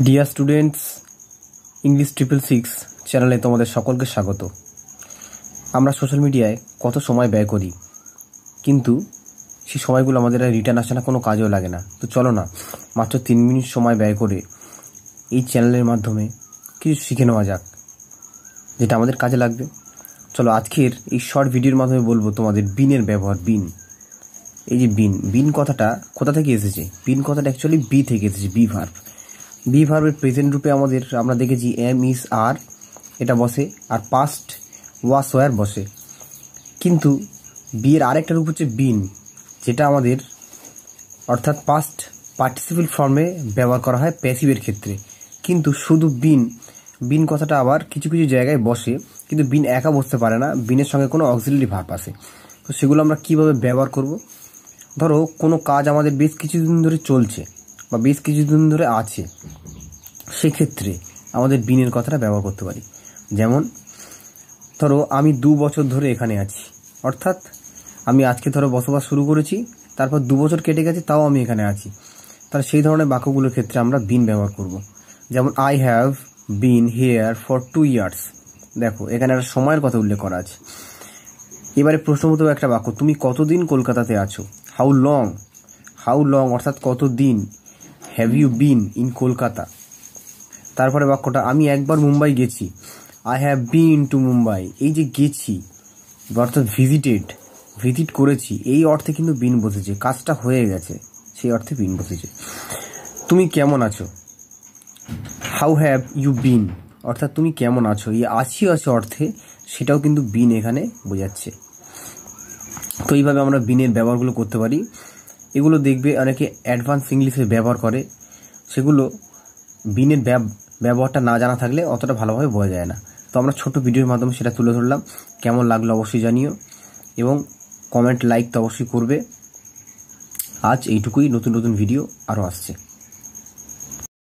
Dear students, English 666 চ্যানেলে তোমাদের সকলকে স্বাগত। আমরা সোশ্যাল মিডিয়ায় কত সময় ব্যয় করি, কিন্তু সেই সময়গুলো আমাদের রিটার্ন আসে না, কোনো কাজেও লাগে না। তো চলো না, মাত্র 3 মিনিট সময় ব্যয় করে এই চ্যানেলের মাধ্যমে কিছু শিখে নেওয়া যাক, যেটা আমাদের কাজে লাগবে। চলো, আজকের এই শর্ট ভিডিওর মাধ্যমে বলবো তোমাদের বিনের ব্যবহার। এই যে বিন কথাটা কোথা থেকে এসেছে? বিন কথাটা অ্যাকচুয়ালি বি থেকে এসেছে, বি ভার্ব। বি ভার্বের প্রেজেন্ট রূপে আমরা দেখেছি এম ইজ আর, এটা বসে, আর পাস্ট ওয়াস ওয়ার বসে। কিন্তু বি এর আরেকটা রূপ হচ্ছে বিন, যেটা আমাদের অর্থাৎ পাস্ট পার্টিসিপেল ফর্মে ব্যবহার করা হয় প্যাসিভের ক্ষেত্রে। কিন্তু শুধু বিন কথাটা আবার কিছু কিছু জায়গায় বসে, কিন্তু বিন একা বসতে পারে না, বিনের সঙ্গে কোনো অক্সিলারি ভার্ব আসে। তো সেগুলো আমরা কীভাবে ব্যবহার করব? ধরো কোনো কাজ আমাদের বেশ কিছুদিন ধরে চলছে বা বেশ কিছুদিন ধরে আছে, সেক্ষেত্রে আমাদের বিনের কথাটা ব্যবহার করতে পারি। যেমন ধরো আমি 2 বছর ধরে এখানে আছি, অর্থাৎ আমি আজকে ধরো বসবাস শুরু করেছি, তারপর 2 বছর কেটে গেছে, তাও আমি এখানে আছি। তাহলে সেই ধরনের বাক্যগুলোর ক্ষেত্রে আমরা বিন ব্যবহার করব। যেমন I have bin here for 2 years. দেখো, এখানে একটা সময়ের কথা উল্লেখ করা আছে। এবারে প্রশ্নবোধক একটা বাক্য, তুমি কতদিন কলকাতাতে আছো? হাউ লং অর্থাৎ কতদিন। Have you been in Kolkata? তারপরে বাক্যটা, আমি একবার মুম্বাই গেছি। I have been to Mumbai. এই যে গেছি অর্থাৎ ভিজিট করেছি, এই অর্থে কিন্তু বিন বসেছে, কাজটা হয়ে গেছে, সেই অর্থে বিন বসেছে। তুমি কেমন আছো? হাউ হ্যাভ ইউ বিন অর্থাৎ তুমি কেমন আছো, এই আছি অর্থে সেটাও কিন্তু বিন এখানে বোঝাচ্ছে। তো এইভাবে আমরা বিনের ব্যবহারগুলো করতে পারি। এগুলো দেখবে অনেকে অ্যাডভান্স ইংলিশে ব্যবহার করে, সেগুলো বিনের ব্যবহারটা না জানা থাকলে অতটা ভালোভাবে বোঝা যায় না। তো আমরা ছোট ভিডিওর মাধ্যমে সেটা তুলে ধরলাম। কেমন লাগলো অবশ্যই জানিও, এবং কমেন্ট লাইক তো অবশ্যই করবে। আজ এইটুকুই, নতুন ভিডিও আরও আসছে।